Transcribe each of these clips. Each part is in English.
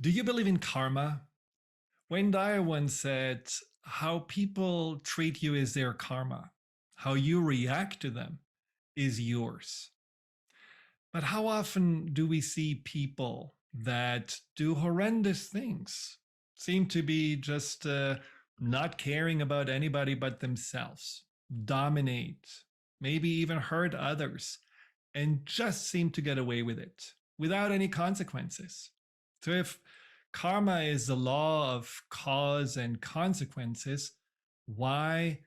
Do you believe in karma? Wayne Dyer once said, how people treat you is their karma. How you react to them is yours. But how often do we see people that do horrendous things, seem to be just not caring about anybody but themselves, dominate, maybe even hurt others, and just seem to get away with it without any consequences? So if karma is the law of cause and consequences, why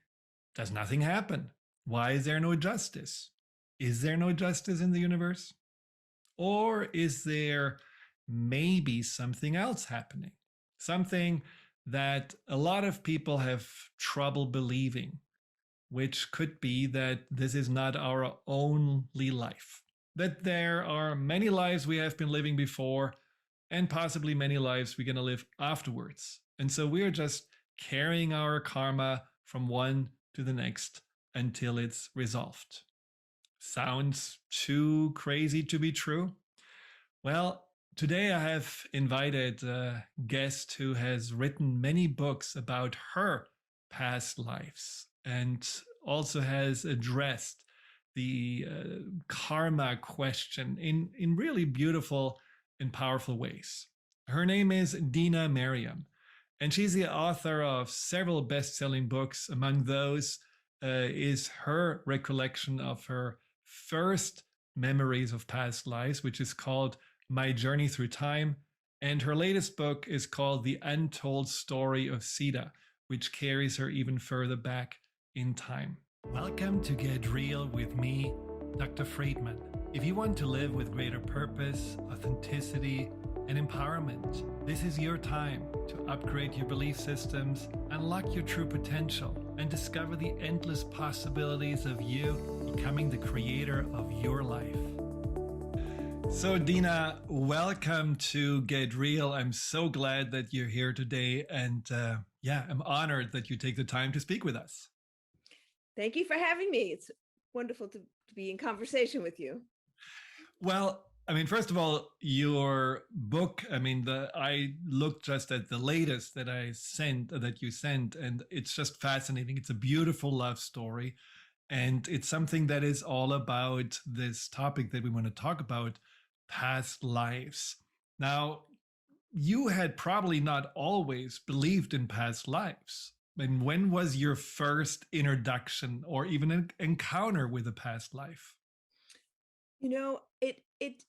does nothing happen? Why is there no justice? Is there no justice in the universe? Or is there maybe something else happening? Something that a lot of people have trouble believing, which could be that this is not our only life, that there are many lives we have been living before, and possibly many lives we're going to live afterwards. And so we're just carrying our karma from one to the next until it's resolved. Sounds too crazy to be true? Well, today I have invited a guest who has written many books about her past lives and also has addressed the karma question in really beautiful and powerful ways. Her name is Dena Merriam, and she's the author of several best-selling books. Among those is her recollection of her first memories of past lives, which is called My Journey Through Time. And her latest book is called The Untold Story of Sita, which carries her even further back in time. Welcome to Get Real with me, Dr. Friedemann. If you want to live with greater purpose, authenticity, and empowerment, this is your time to upgrade your belief systems, unlock your true potential, and discover the endless possibilities of you becoming the creator of your life. So, Dena, welcome to Get Real. I'm so glad that you're here today. And I'm honored that you take the time to speak with us. Thank you for having me. It's wonderful to be in conversation with you. Well, I mean, first of all, your book, I looked just at the latest that you sent, and it's just fascinating. It's a beautiful love story. And it's something that is all about this topic that we want to talk about, past lives. Now, you had probably not always believed in past lives. And when was your first introduction or even an encounter with a past life? You know,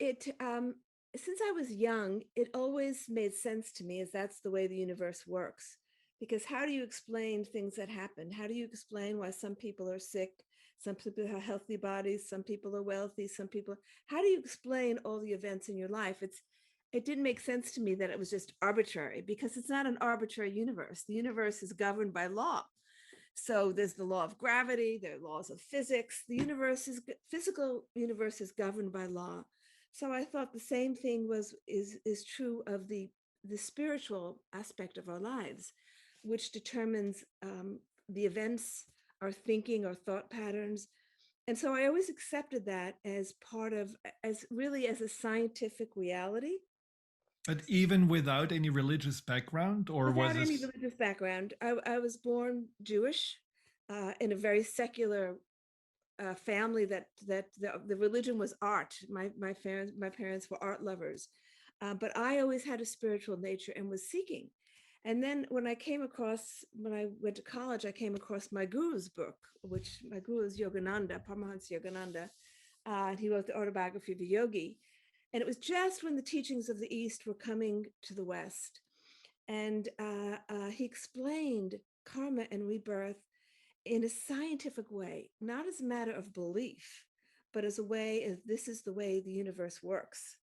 since I was young, it always made sense to me as that's the way the universe works. Because how do you explain things that happen? How do you explain why some people are sick? Some people have healthy bodies, some people are wealthy, how do you explain all the events in your life? It didn't make sense to me that it was just arbitrary, because it's not an arbitrary universe. The universe is governed by law. So there's the law of gravity, there are laws of physics. Physical universe is governed by law. So I thought the same thing is true of the spiritual aspect of our lives, which determines the events, our thinking, our thought patterns. And so I always accepted that as as a scientific reality. But even without any religious background, or was Without any this? religious background, I was born Jewish in a very secular family that the religion was art. My parents were art lovers, but I always had a spiritual nature and was seeking. And then when I went to college, I came across my guru's book, which my guru is Yogananda, Paramahansa Yogananda. And he wrote the autobiography of a yogi. And it was just when the teachings of the East were coming to the West. And he explained karma and rebirth in a scientific way, not as a matter of belief, but as a way of this is the way the universe works.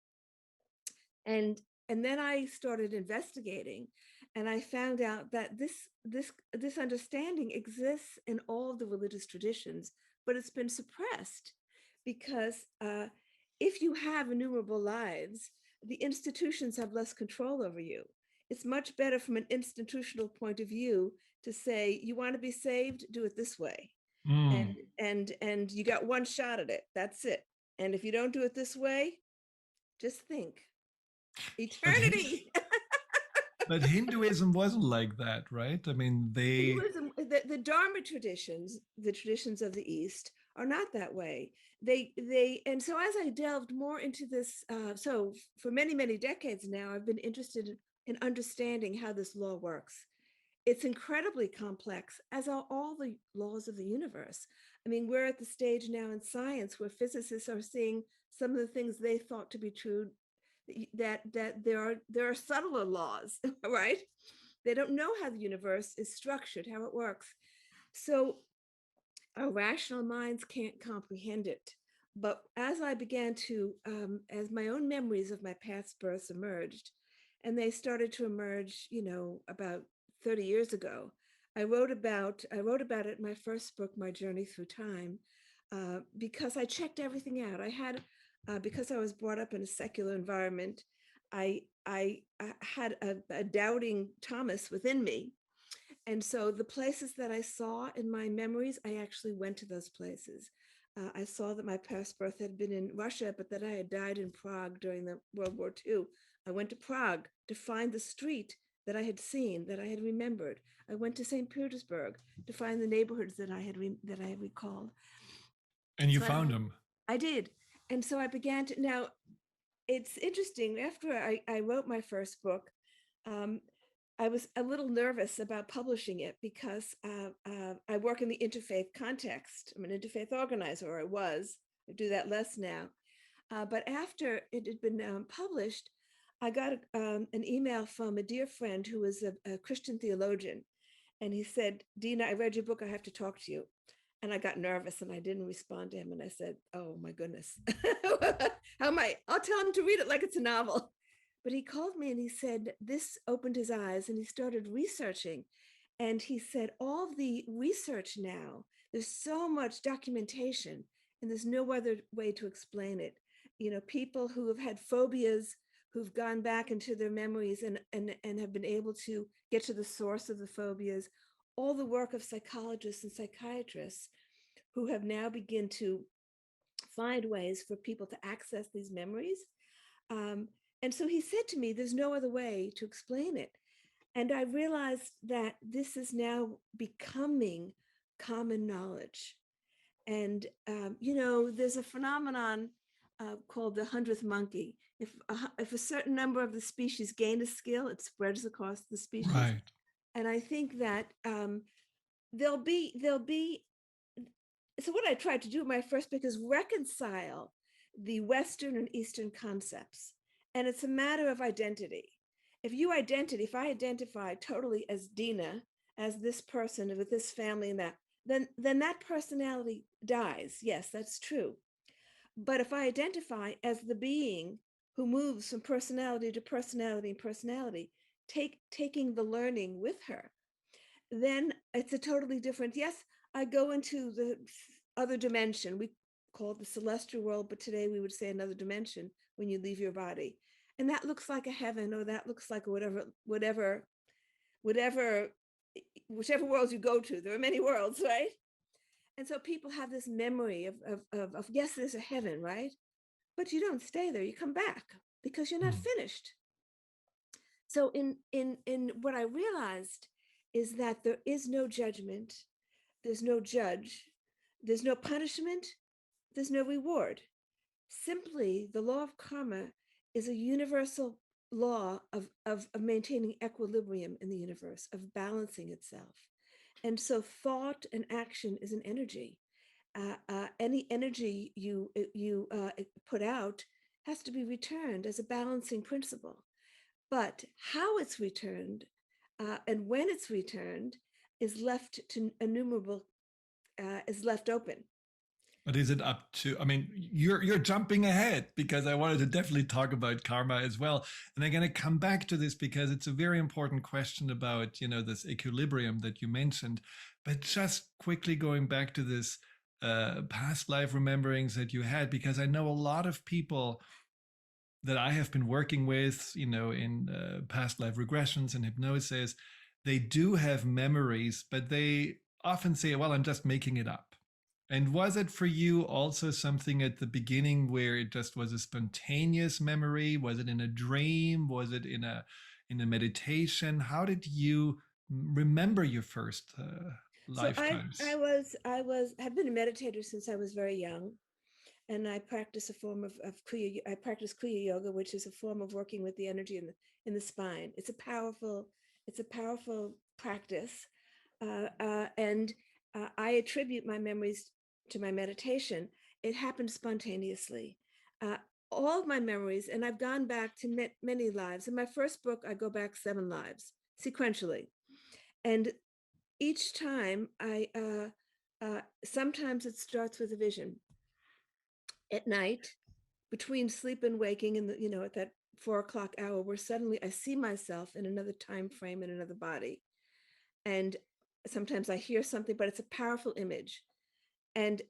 And then I started investigating, and I found out that this understanding exists in all of the religious traditions, but it's been suppressed because if you have innumerable lives, the institutions have less control over you. It's much better from an institutional point of view to say, you want to be saved, do it this way. Mm. And you got one shot at it. That's it. And if you don't do it this way, just think. Eternity. But Hinduism wasn't like that, right? I mean, they. Hinduism, the Dharma traditions, the traditions of the East, are not that way. And so as I delved more into this, so for many, many decades now, I've been interested in understanding how this law works. It's incredibly complex, as are all the laws of the universe. I mean, we're at the stage now in science where physicists are seeing some of the things they thought to be true, that there are subtler laws, right? They don't know how the universe is structured, how it works. So our rational minds can't comprehend it. But as I began to, as my own memories of my past births emerged, and they started to emerge, about 30 years ago, I wrote about it in my first book, My Journey Through Time, because I checked everything out. I had, because I was brought up in a secular environment, I had a doubting Thomas within me, and so the places that I saw in my memories, I actually went to those places. I saw that my past birth had been in Russia, but that I had died in Prague during the World War II. I went to Prague to find the street that I had seen, that I had remembered. I went to St. Petersburg to find the neighborhoods that I had recalled. And you So found them. I did. And so I began to, now it's interesting. After I wrote my first book, um, I was a little nervous about publishing it because I work in the interfaith context. I'm an interfaith organizer, or I was. I do that less now. But after it had been published, I got an email from a dear friend who was a Christian theologian. And he said, Dena, I read your book. I have to talk to you. And I got nervous and I didn't respond to him. And I said, oh my goodness, how am I? I'll tell him to read it like it's a novel. But he called me and he said, this opened his eyes and he started researching. And he said, all the research now, there's so much documentation and there's no other way to explain it. People who have had phobias, who've gone back into their memories and have been able to get to the source of the phobias, all the work of psychologists and psychiatrists who have now begun to find ways for people to access these memories. And so he said to me, there's no other way to explain it. And I realized that this is now becoming common knowledge. And, there's a phenomenon called the 100th monkey. If a certain number of the species gain a skill, it spreads across the species. Right. And I think that there'll be. So what I tried to do in my first book is reconcile the Western and Eastern concepts, and it's a matter of identity. If I identify totally as Dena, as this person with this family and that, then that personality dies. Yes, that's true. But if I identify as the being who moves from personality to personality and personality, taking the learning with her, then it's a totally different. Yes, I go into the other dimension. We call it the celestial world, but today we would say another dimension when you leave your body. And that looks like a heaven, or that looks like whichever worlds you go to. There are many worlds, right? And so people have this memory of yes, there's a heaven, right? But you don't stay there. You come back because you're not finished. So in what I realized is that there is no judgment, there's no judge, there's no punishment, there's no reward. Simply, the law of karma is a universal law of maintaining equilibrium in the universe, of balancing itself. And so thought and action is an energy. Any energy you put out has to be returned as a balancing principle. But how it's returned and when it's returned is left to innumerable, is left open. But is it up to? I mean, you're jumping ahead because I wanted to definitely talk about karma as well, and I'm going to come back to this because it's a very important question about this equilibrium that you mentioned. But just quickly going back to this past life rememberings that you had, because I know a lot of people that I have been working with, in past life regressions and hypnosis, they do have memories, but they often say, well, I'm just making it up. And was it for you also something at the beginning where it just was a spontaneous memory? Was it in a dream? Was it in in a meditation? How did you remember your first So lifetimes? have been a meditator since I was very young, and I practice a form of Kriya. I practice Kriya yoga, which is a form of working with the energy in the spine. It's a powerful practice, and I attribute my memories to my meditation. It happened spontaneously. Uh, all of my memories, and I've gone back to many lives. In my first book, I go back 7 lives sequentially, and each time sometimes it starts with a vision at night between sleep and waking, in at that 4 o'clock hour, where suddenly I see myself in another time frame, in another body. And sometimes I hear something, but it's a powerful image. And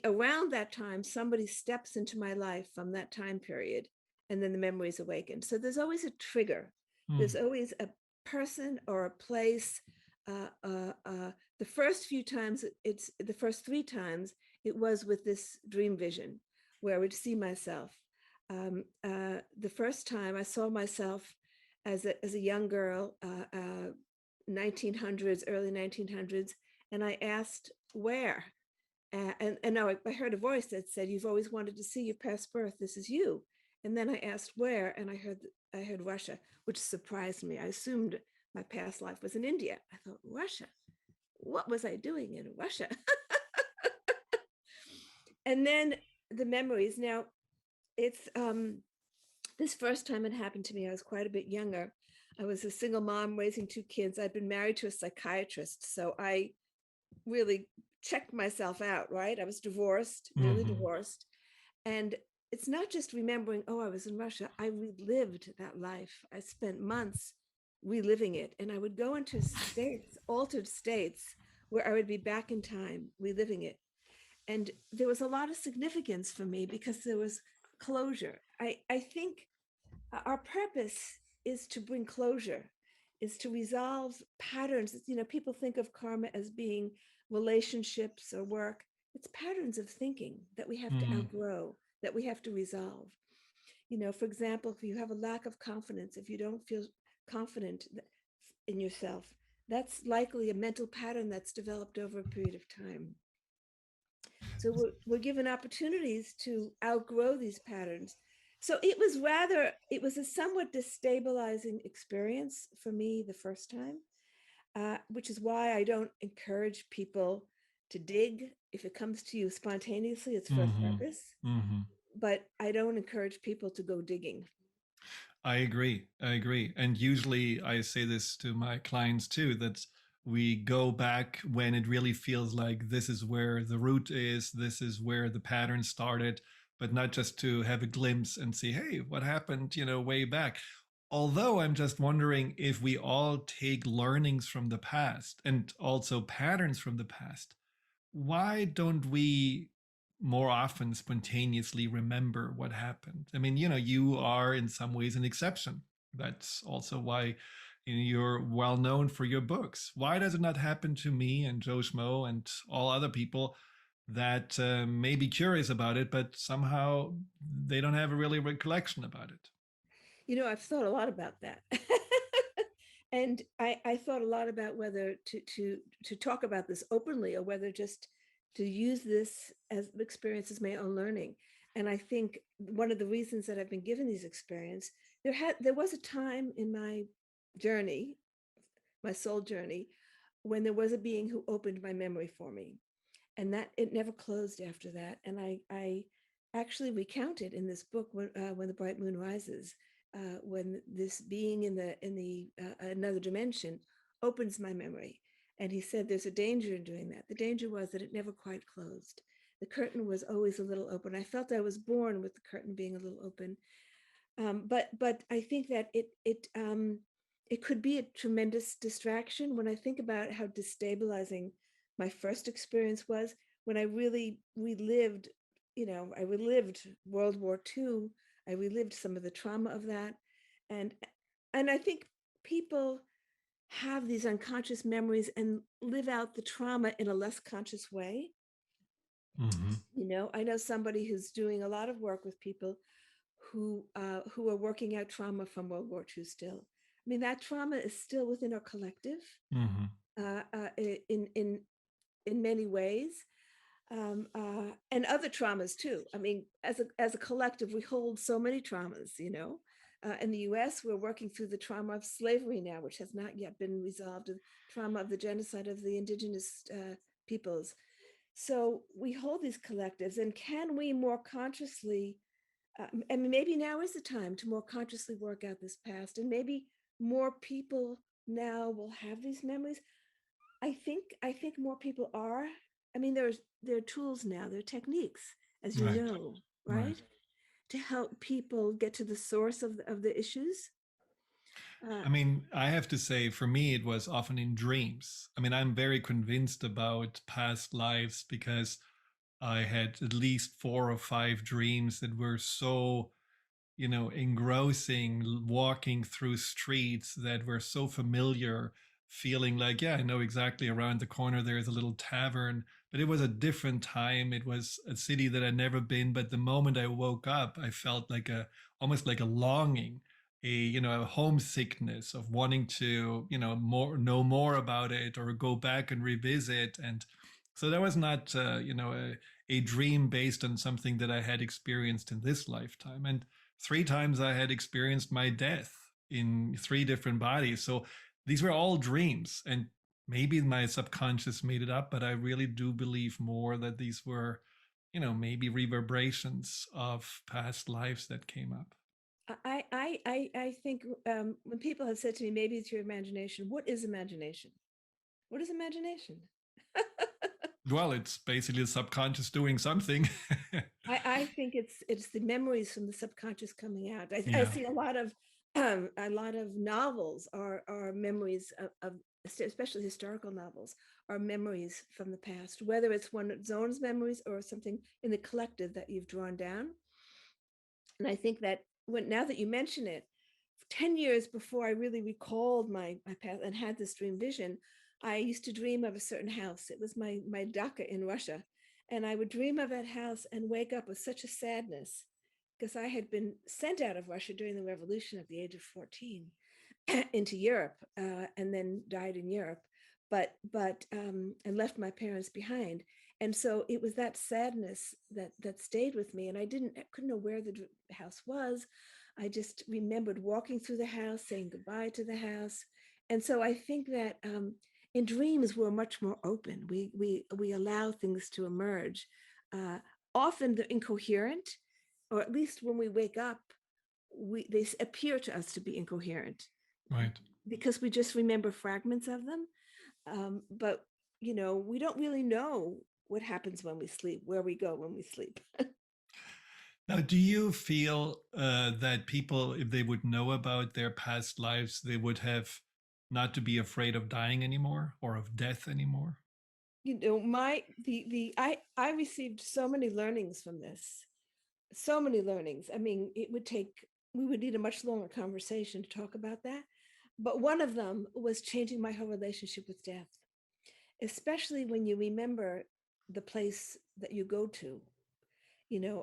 around that time, somebody steps into my life from that time period, and then the memory is awakened. So there's always a trigger. There's always a person or a place. The first few times, the first 3 times, it was with this dream vision where I would see myself. The first time I saw myself as a young girl, 1900s, early 1900s, and I asked where. And now I heard a voice that said, "You've always wanted to see your past birth. This is you." And then I asked where, and I heard Russia, which surprised me. I assumed my past life was in India. I thought, Russia, what was I doing in Russia? And then the memories. Now, it's this first time it happened to me, I was quite a bit younger. I was a single mom raising 2 kids. I'd been married to a psychiatrist, so I really checked myself out, right? I was divorced, newly divorced. And it's not just remembering, oh, I was in Russia. I relived that life. I spent months reliving it. And I would go into states, altered states, where I would be back in time, reliving it. And there was a lot of significance for me because there was closure. I think our purpose is to bring closure, is to resolve patterns. People think of karma as being relationships or work. It's patterns of thinking that we have to outgrow, that we have to resolve. For example, if you have a lack of confidence, if you don't feel confident in yourself, that's likely a mental pattern that's developed over a period of time. So we're given opportunities to outgrow these patterns. So it was a somewhat destabilizing experience for me the first time, which is why I don't encourage people to dig. If it comes to you spontaneously, it's for a purpose, but I don't encourage people to go digging. I agree. I agree. And usually I say this to my clients too, that we go back when it really feels like this is where the root is, this is where the pattern started, but not just to have a glimpse and see, hey, what happened, way back. Although I'm just wondering if we all take learnings from the past and also patterns from the past, why don't we more often spontaneously remember what happened? I mean, you are in some ways an exception. That's also why you're well known for your books. Why does it not happen to me and Joe Schmo and all other people that may be curious about it, but somehow they don't have a really recollection about it? I've thought a lot about that. And I thought a lot about whether to talk about this openly or whether just to use this as experience as my own learning. And I think one of the reasons that I've been given these experiences, there was a time in my journey, my soul journey, when there was a being who opened my memory for me, and that it never closed after that. And I actually recounted in this book, when the bright moon rises, when this being in the another dimension opens my memory. And he said there's a danger in doing that. The danger was that it never quite closed. The curtain was always a little open. I felt I was born with the curtain being a little open. But I think that it could be a tremendous distraction when I think about how destabilizing my first experience was, when I really relived, I relived World War II. I relived some of the trauma of that. And I think people have these unconscious memories and live out the trauma in a less conscious way. I know somebody who's doing a lot of work with people who are working out trauma from World War II still. mean, that trauma is still within our collective Hmm. uh, uh, in in in many ways, and other traumas too. I mean, as a collective, we hold so many traumas. In the U.S., we're working through the trauma of slavery now, which has not yet been resolved. The trauma of the genocide of the indigenous peoples. So we hold these collectives, and can we more consciously? And maybe now is the time to more consciously work out this past, and maybe more people now will have these memories. I think more people are. I mean, there are tools now, there are techniques, as you Right. know, Right. right, to help people get to the source of the issues. Uh, I mean, I have to say, for me, it was often in dreams. I mean, I'm very convinced about past lives because I had at least 4 or 5 dreams that were so, engrossing, walking through streets that were so familiar, feeling like, yeah, I know exactly around the corner there's a little tavern, but it was a different time. It was a city that I'd never been. But the moment I woke up, I felt like almost like a longing, a homesickness of wanting to, know more about it or go back and revisit. And so that was not, a dream based on something that I had experienced in this lifetime. And 3 times I had experienced my death in 3 different bodies. So these were all dreams. And maybe my subconscious made it up, but I really do believe more that these were, maybe reverberations of past lives that came up. I think when people have said to me, maybe it's your imagination. What is imagination? What is imagination? Well, it's basically the subconscious doing something. I think it's the memories from the subconscious coming out. I Yeah, see a lot of novels are memories of especially historical novels are memories from the past, whether it's one of one's memories or something in the collective that you've drawn down. And I think that when now that you mention it, 10 years before I really recalled my past and had this dream vision, I used to dream of a certain house. It was my dacha in Russia. And I would dream of that house and wake up with such a sadness because I had been sent out of Russia during the revolution at the age of 14 into Europe, and then died in Europe, but and left my parents behind. And so it was that sadness that stayed with me, and I couldn't know where the house was. I just remembered walking through the house, saying goodbye to the house. And so I think that in dreams we're much more open. We allow things to emerge. Uh, Often they're incoherent, or at least when we wake up, they appear to us to be incoherent right. because we just remember fragments of them. But we don't really know what happens when we sleep, where we go when we sleep. Now, do you feel that people, if they would know about their past lives, they would have not to be afraid of dying anymore or of death anymore? My the I received so many learnings from this, so many learnings. I mean, we would need a much longer conversation to talk about that. But one of them was changing my whole relationship with death, especially when you remember the place that you go to.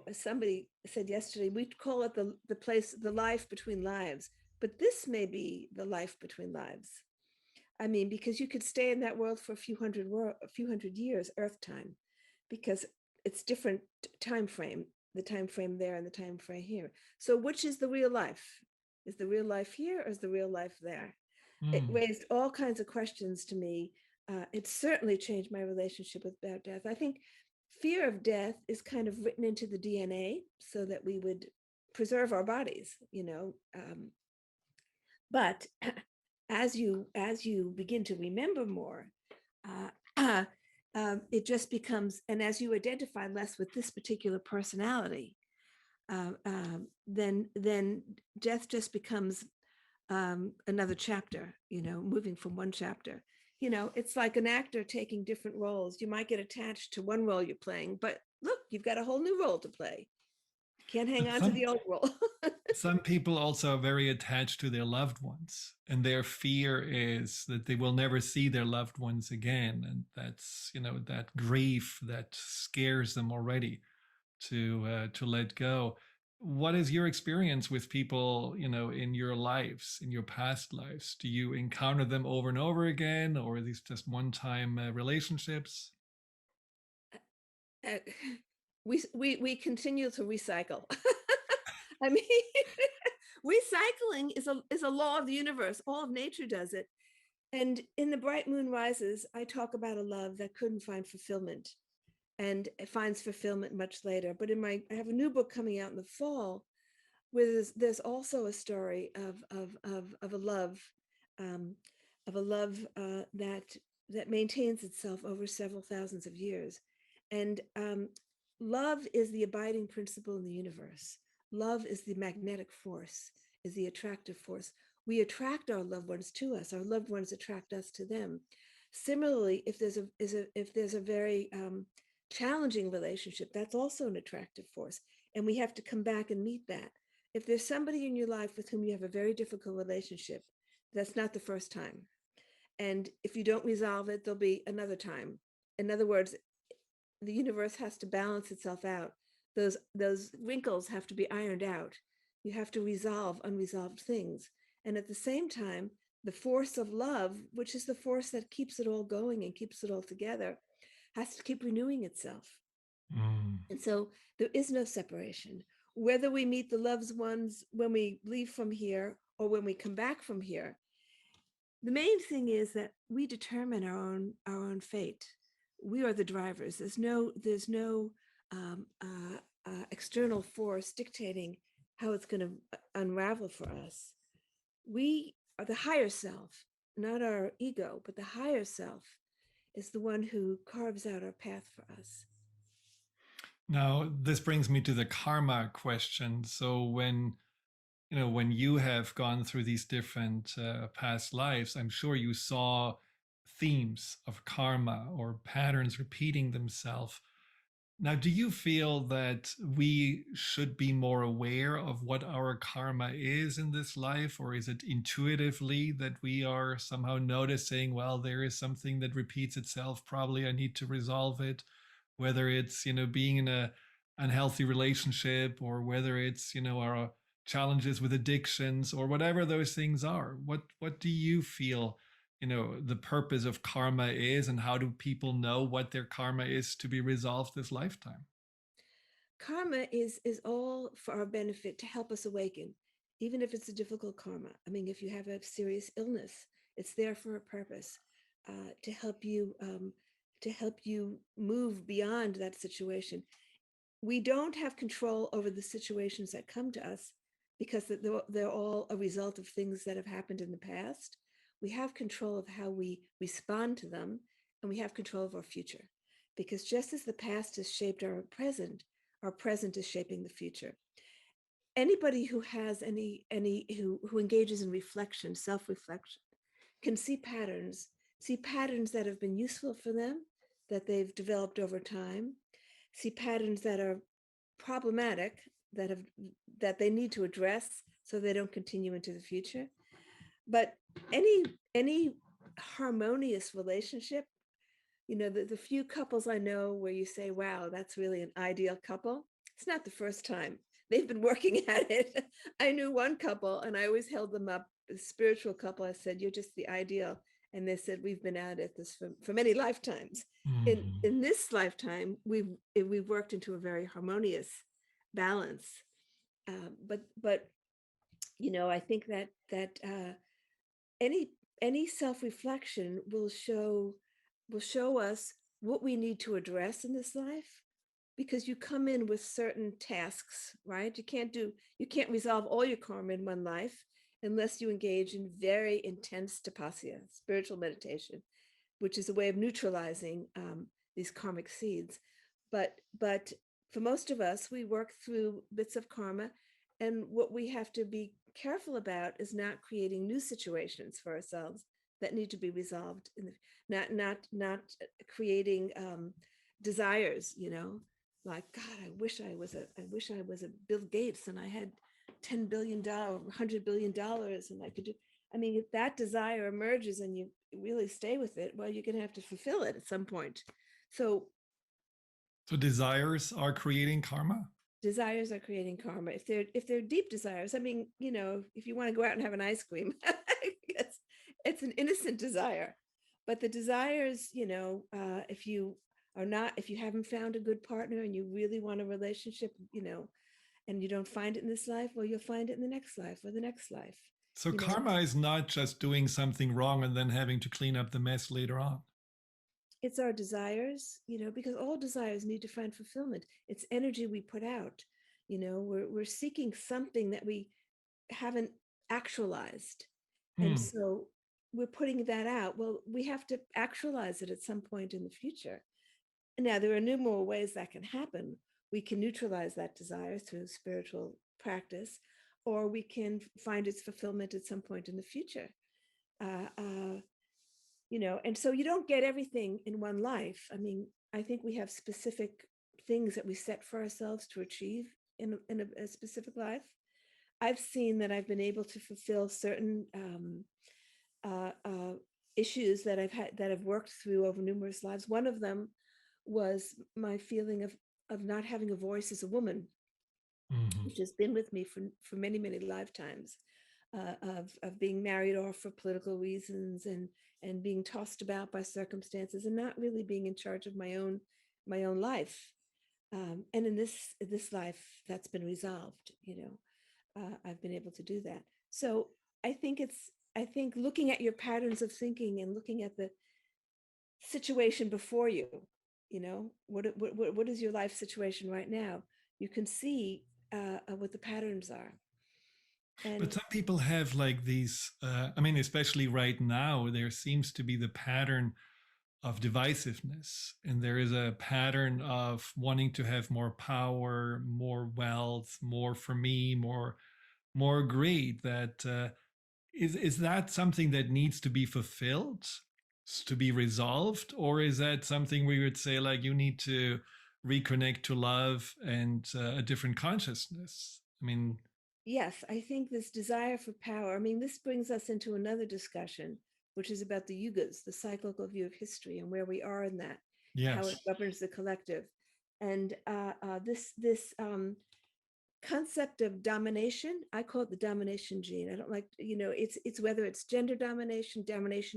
As somebody said yesterday, we call it the place, the life between lives, but this may be the life between lives. I mean, because you could stay in that world for a few hundred years, Earth time, because it's different time frame, the time frame there and the time frame here. So, which is the real life? Is the real life here, or is the real life there? It Mm, raised all kinds of questions to me. It certainly changed my relationship with death. I think fear of death is kind of written into the DNA so that we would preserve our bodies, but as you begin to remember more, uh, it just becomes, and as you identify less with this particular personality, then death just becomes another chapter, moving from one chapter. It's like an actor taking different roles. You might get attached to one role you're playing, but look, you've got a whole new role to play. Can't hang but on to the old role. some people also are very attached to their loved ones, and their fear is that they will never see their loved ones again, and that's that grief that scares them already to let go. what is your experience with people, in your lives, in your past lives? Do you encounter them over and over again, or are these just one-time relationships? Uh, we continue to recycle. I mean, recycling is a law of the universe. All of nature does it. And in The Bright Moon Rises, I talk about a love that couldn't find fulfillment and it finds fulfillment much later. But I have a new book coming out in the fall where there's also a story of a love, um, that maintains itself over several thousands of years. And love is the abiding principle in the universe. Love is the magnetic force, is the attractive force. We attract our loved ones to us. Our loved ones attract us to them. Similarly, if there's a very challenging relationship, that's also an attractive force, and we have to come back and meet that. If there's somebody in your life with whom you have a very difficult relationship, that's not the first time. And if you don't resolve it, there'll be another time. In other words, the universe has to balance itself out. Those wrinkles have to be ironed out. You have to resolve unresolved things. And at the same time, the force of love, which is the force that keeps it all going and keeps it all together, has to keep renewing itself. Mm. And so there is no separation. Whether we meet the loved ones when we leave from here or when we come back from here, the main thing is that we determine our own fate. We are the drivers. There's no external force dictating how it's going to unravel for us. We are the higher self, not our ego, but the higher self is the one who carves out our path for us. Now, this brings me to the karma question. So when you have gone through these different past lives, I'm sure you saw themes of karma or patterns repeating themselves. Now, do you feel that we should be more aware of what our karma is in this life, or is it intuitively that we are somehow noticing, well, there is something that repeats itself, probably I need to resolve it, whether it's, being in a unhealthy relationship, or whether it's, our challenges with addictions, or whatever those things are? What do you feel, the purpose of karma is, and how do people know what their karma is to be resolved this lifetime? Karma is all for our benefit to help us awaken, even if it's a difficult karma. I mean, if you have a serious illness, it's there for a purpose, to help you move beyond that situation. We don't have control over the situations that come to us because they're all a result of things that have happened in the past. We have control of how we respond to them, and we have control of our future. Because just as the past has shaped our present is shaping the future. Anybody who has who engages in reflection, self-reflection, can see patterns that have been useful for them, that they've developed over time, see patterns that are problematic, that they need to address so they don't continue into the future. But any harmonious relationship, the few couples I know where you say, wow, that's really an ideal couple, it's not the first time. They've been working at it. I knew one couple and I always held them up, a spiritual couple. I said, you're just the ideal. And they said, we've been at this for many lifetimes. Mhm. In this lifetime, we've worked into a very harmonious balance. But I think that any self-reflection will show us what we need to address in this life, because you come in with certain tasks, right? You can't resolve all your karma in one life unless you engage in very intense tapasya, spiritual meditation, which is a way of neutralizing these karmic seeds. But for most of us, we work through bits of karma, and what we have to be careful about is not creating new situations for ourselves that need to be resolved. Not creating desires, like, God, I wish I was a Bill Gates and I had $10 billion, $100 billion, and I could do. I mean, if that desire emerges and you really stay with it, well, you're going to have to fulfill it at some point. So So desires are creating karma? desires are creating karma. If they're deep desires, I mean, if you want to go out and have an ice cream, it's an innocent desire. But the desires, if you haven't found a good partner and you really want a relationship, and you don't find it in this life, well, you'll find it in the next life or the next life. So karma is not just doing something wrong and then having to clean up the mess later on. It's our desires, because all desires need to find fulfillment. It's energy we put out. We're seeking something that we haven't actualized. And so we're putting that out. Well, we have to actualize it at some point in the future. Now, there are numerous ways that can happen. We can neutralize that desire through spiritual practice, or we can find its fulfillment at some point in the future. And so you don't get everything in one life. I mean, I think we have specific things that we set for ourselves to achieve in a specific life. I've seen that I've been able to fulfill certain issues that I've worked through over numerous lives. One of them was my feeling of not having a voice as a woman, which has been with me for many, many lifetimes, of being married off for political reasons and being tossed about by circumstances and not really being in charge of my own life. And in this life, that's been resolved. I've been able to do that. So I think looking at your patterns of thinking and looking at the situation before you, what is your life situation right now? You can see what the patterns are. But some people have like these, especially right now, there seems to be the pattern of divisiveness. And there is a pattern of wanting to have more power, more wealth, more for me, more greed. Is that something that needs to be fulfilled, to be resolved? Or is that something we would say, like, you need to reconnect to love and a different consciousness? Yes, I think this desire for power, this brings us into another discussion, which is about the yugas, the cyclical view of history and where we are in that, yes, how it governs the collective. And this concept of domination, I call it the domination gene. I don't like, it's whether it's gender domination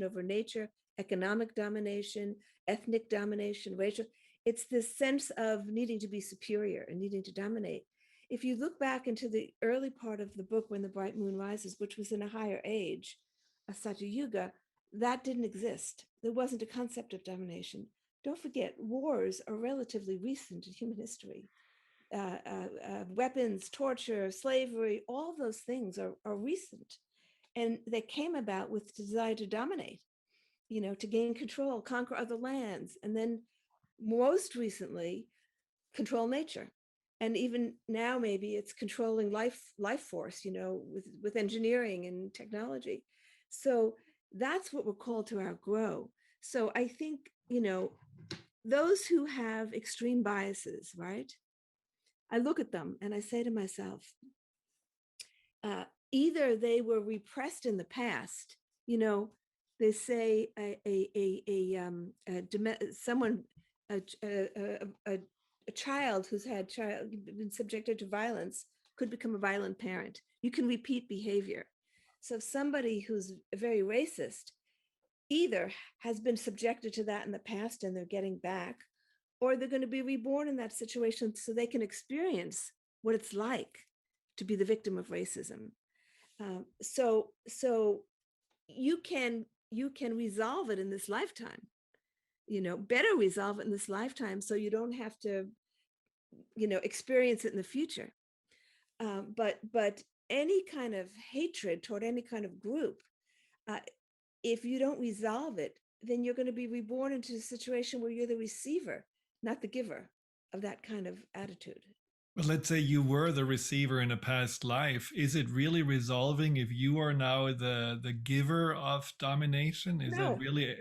over nature, economic domination, ethnic domination, racial. It's this sense of needing to be superior and needing to dominate. If you look back into the early part of the book, When the Bright Moon Rises, which was in a higher age, a Satya Yuga, that didn't exist. There wasn't a concept of domination. Don't forget, wars are relatively recent in human history. Weapons, torture, slavery, all those things are recent. And they came about with the desire to dominate, to gain control, conquer other lands, and then most recently, control nature. And even now, maybe it's controlling life force, with engineering and technology. So that's what we're called to outgrow. So I think, those who have extreme biases, right? I look at them and I say to myself, either they were repressed in the past, they say a child who's been subjected to violence could become a violent parent. You can repeat behavior. So somebody who's very racist either has been subjected to that in the past and they're getting back, or they're going to be reborn in that situation so they can experience what it's like to be the victim of racism. So you can resolve it in this lifetime, better resolve it in this lifetime so you don't have to, experience it in the future. But any kind of hatred toward any kind of group, if you don't resolve it, then you're going to be reborn into a situation where you're the receiver, not the giver of that kind of attitude. But let's say you were the receiver in a past life. Is it really resolving if you are now the giver of domination? Is No. that really?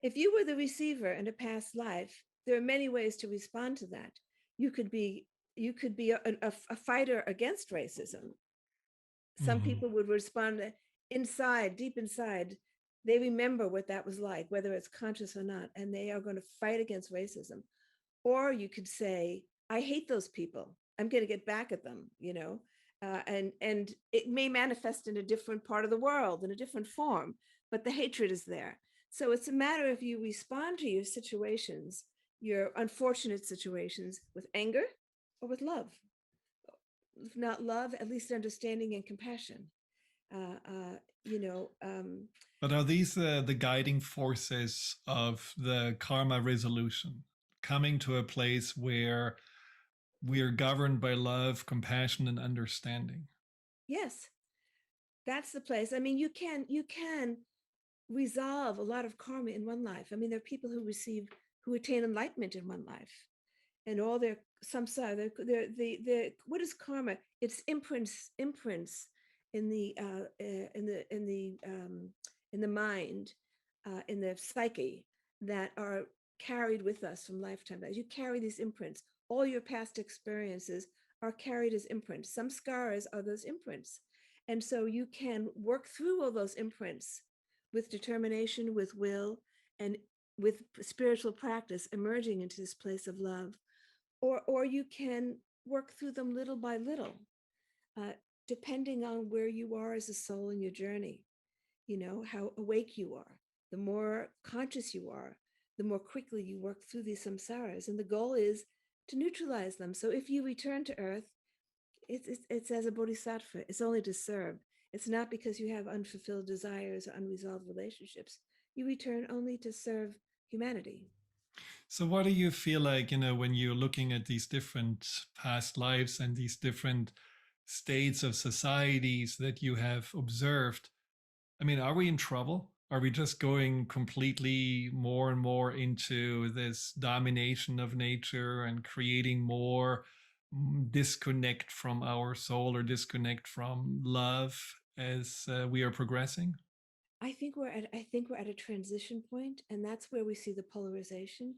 If you were the receiver in a past life, there are many ways to respond to that. You could be a fighter against racism. Some people would respond inside, deep inside. They remember what that was like, whether it's conscious or not, and they are going to fight against racism. Or you could say, I hate those people. I'm going to get back at them, and it may manifest in a different part of the world in a different form, but the hatred is there. So it's a matter if you respond to your situations, your unfortunate situations, with anger or with love. If not love, at least understanding and compassion. Uh, uh, you know, But are these the guiding forces of the karma resolution? Coming to a place where we are governed by love, compassion, and understanding. yes, that's the place. I mean, you can resolve a lot of karma in one life. I mean, there are people who attain enlightenment in one life, and all their samsara. The what is karma? It's imprints in the in the mind, in the psyche, that are carried with us from lifetime. As you carry these imprints, all your past experiences are carried as imprints. Some scars are those imprints, and so you can work through all those imprints with determination, with will, and with spiritual practice, emerging into this place of love. Or you can work through them little by little, uh, depending on where you are as a soul in your journey. How awake you are. The more conscious you are, the more quickly you work through these samsaras. And the goal is to neutralize them. So if you return to earth, it's as a bodhisattva. It's only to serve. It's not because you have unfulfilled desires or unresolved relationships. You return only to serve humanity. So, what do you feel like, when you're looking at these different past lives and these different states of societies that you have observed? I mean, are we in trouble? Are we just going completely more and more into this domination of nature and creating more disconnect from our soul or disconnect from love as we are progressing? I think we're at a transition point, and that's where we see the polarization.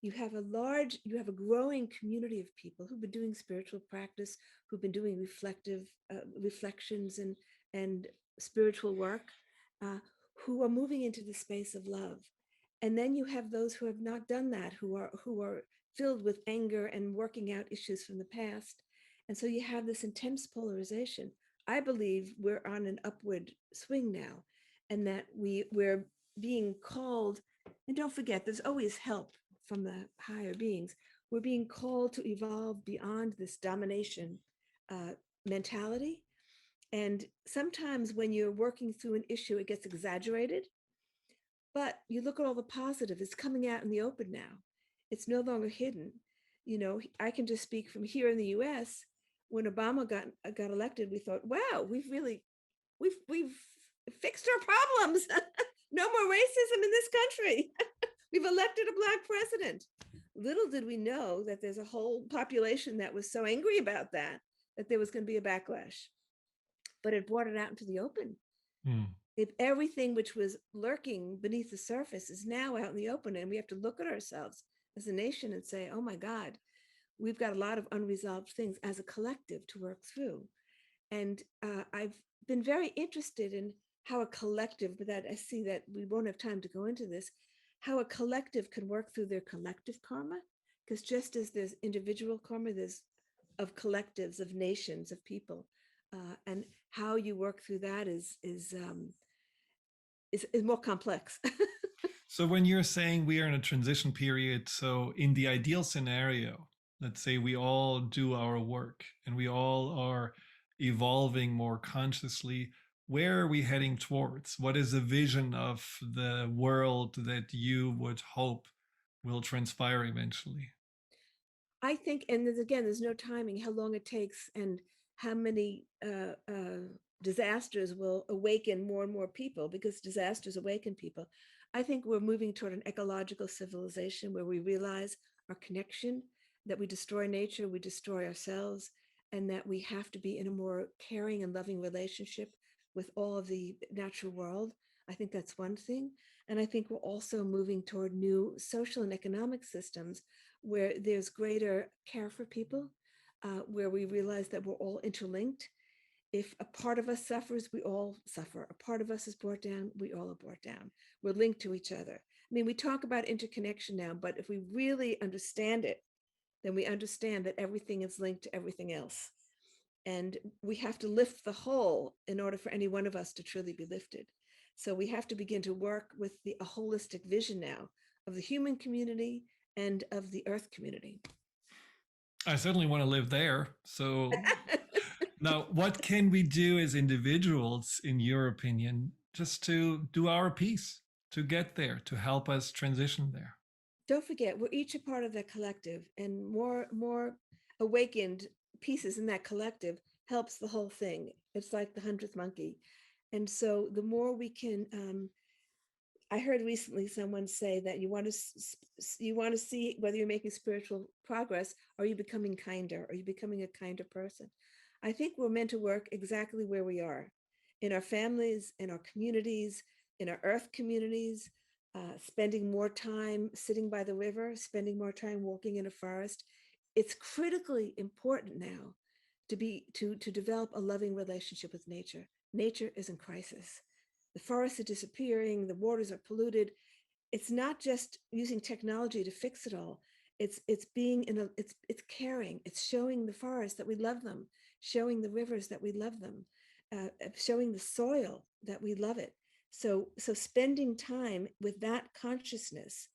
You have a growing community of people who've been doing spiritual practice, who've been doing reflections and spiritual work, uh, who are moving into the space of love. And then you have those who have not done that, who are filled with anger and working out issues from the past. And so you have this intense polarization. I believe we're on an upward swing now, and that we're being called. And don't forget, there's always help from the higher beings. We're being called to evolve beyond this domination uh, mentality. And sometimes when you're working through an issue, it gets exaggerated, but you look at all the positive. It's coming out in the open now. It's no longer hidden. I can just speak from here in the U.S. When Obama got elected, we thought, wow, we've fixed our problems. No more racism in this country. We've elected a Black president. Little did we know that there's a whole population that was so angry about that there was going to be a backlash. But it brought it out into the open. Hmm. If everything which was lurking beneath the surface is now out in the open, and we have to look at ourselves as a nation and say, oh my God, we've got a lot of unresolved things as a collective to work through. And I've been very interested in how a collective, but that I see that we won't have time to go into this, how a collective can work through their collective karma. Because just as there's individual karma, there's of collectives, of nations, of people. And how you work through that is more complex. So, when you're saying we are in a transition period, so in the ideal scenario, let's say we all do our work and we all are evolving more consciously, where are we heading towards? What is the vision of the world that you would hope will transpire eventually? I think, and there's no timing, how long it takes, and how many disasters will awaken more and more people, because disasters awaken people. I think we're moving toward an ecological civilization where we realize our connection, that we destroy nature, we destroy ourselves, and that we have to be in a more caring and loving relationship with all of the natural world. I think that's one thing. And I think we're also moving toward new social and economic systems where there's greater care for people, where we realize that we're all interlinked. If a part of us suffers, we all suffer. A part of us is brought down, we all are brought down. We're linked to each other. I mean, we talk about interconnection now, but if we really understand it, then we understand that everything is linked to everything else. And we have to lift the whole in order for any one of us to truly be lifted. So we have to begin to work with a holistic vision now of the human community and of the earth community. I certainly want to live there. So now, what can we do as individuals, in your opinion, just to do our piece to get there, to help us transition there? Don't forget, we're each a part of that collective, and more awakened pieces in that collective helps the whole thing. It's like the 100th monkey. And so the more we can, I heard recently someone say that you want to see whether you're making spiritual progress, or you becoming kinder, or you becoming a kinder person. I think we're meant to work exactly where we are, in our families, in our communities, in our earth communities, spending more time sitting by the river, spending more time walking in a forest. It's critically important now to develop a loving relationship with nature. Nature is in crisis. The forests are disappearing, the waters are polluted. It's not just using technology to fix it all. It's being it's caring. It's showing the forests that we love them, showing the rivers that we love them, showing the soil that we love it. So spending time with that consciousness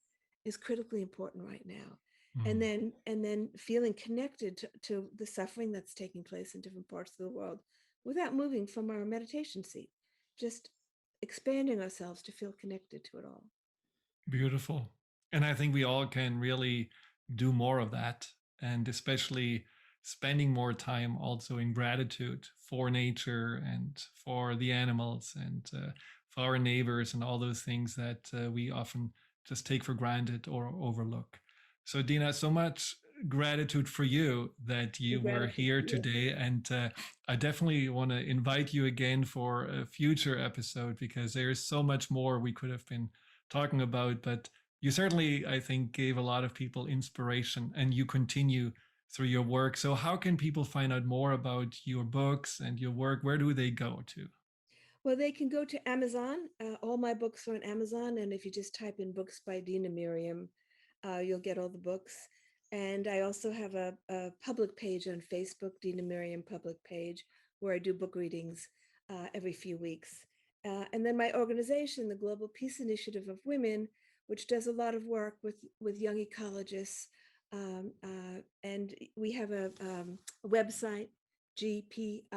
is critically important right now. And then feeling connected to the suffering that's taking place in different parts of the world without moving from our meditation seat, just expanding ourselves to feel connected to it all. Beautiful. And I think we all can really do more of that, and especially spending more time also in gratitude for nature and for the animals and for our neighbors and all those things that we often just take for granted or overlook. So, Dena, so much gratitude for you that you were here today. And I definitely want to invite you again for a future episode, because there's so much more we could have been talking about. But you certainly, I think, gave a lot of people inspiration, and you continue through your work. So how can people find out more about your books and your work? Where do they go to? Well, they can go to Amazon. All my books are on Amazon. And if you just type in books by Dena Merriam, you'll get all the books. And I also have a public page on Facebook, Dena Merriam public page, where I do book readings every few weeks. And then my organization, the Global Peace Initiative of Women, which does a lot of work with young ecologists. And we have a website, gpiw.org,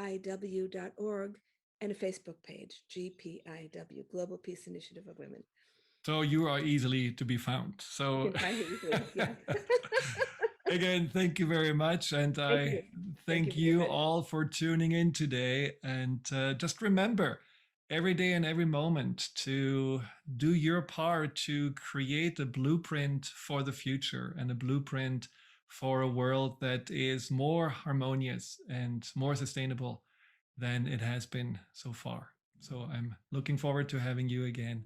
and a Facebook page, GPIW, Global Peace Initiative of Women. So you are easily to be found. So You can find me easily, yeah. Again, thank you very much. And I thank you all for tuning in today. And just remember, every day and every moment, to do your part to create a blueprint for the future, and a blueprint for a world that is more harmonious and more sustainable than it has been so far. So I'm looking forward to having you again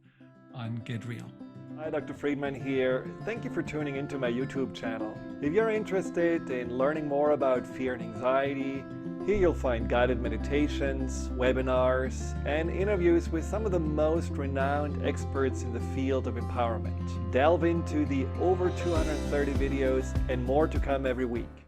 on Get Real. Hi, Dr. Friedemann here. Thank you for tuning into my YouTube channel. If you're interested in learning more about fear and anxiety, here you'll find guided meditations, webinars, and interviews with some of the most renowned experts in the field of empowerment. Delve into the over 230 videos and more to come every week.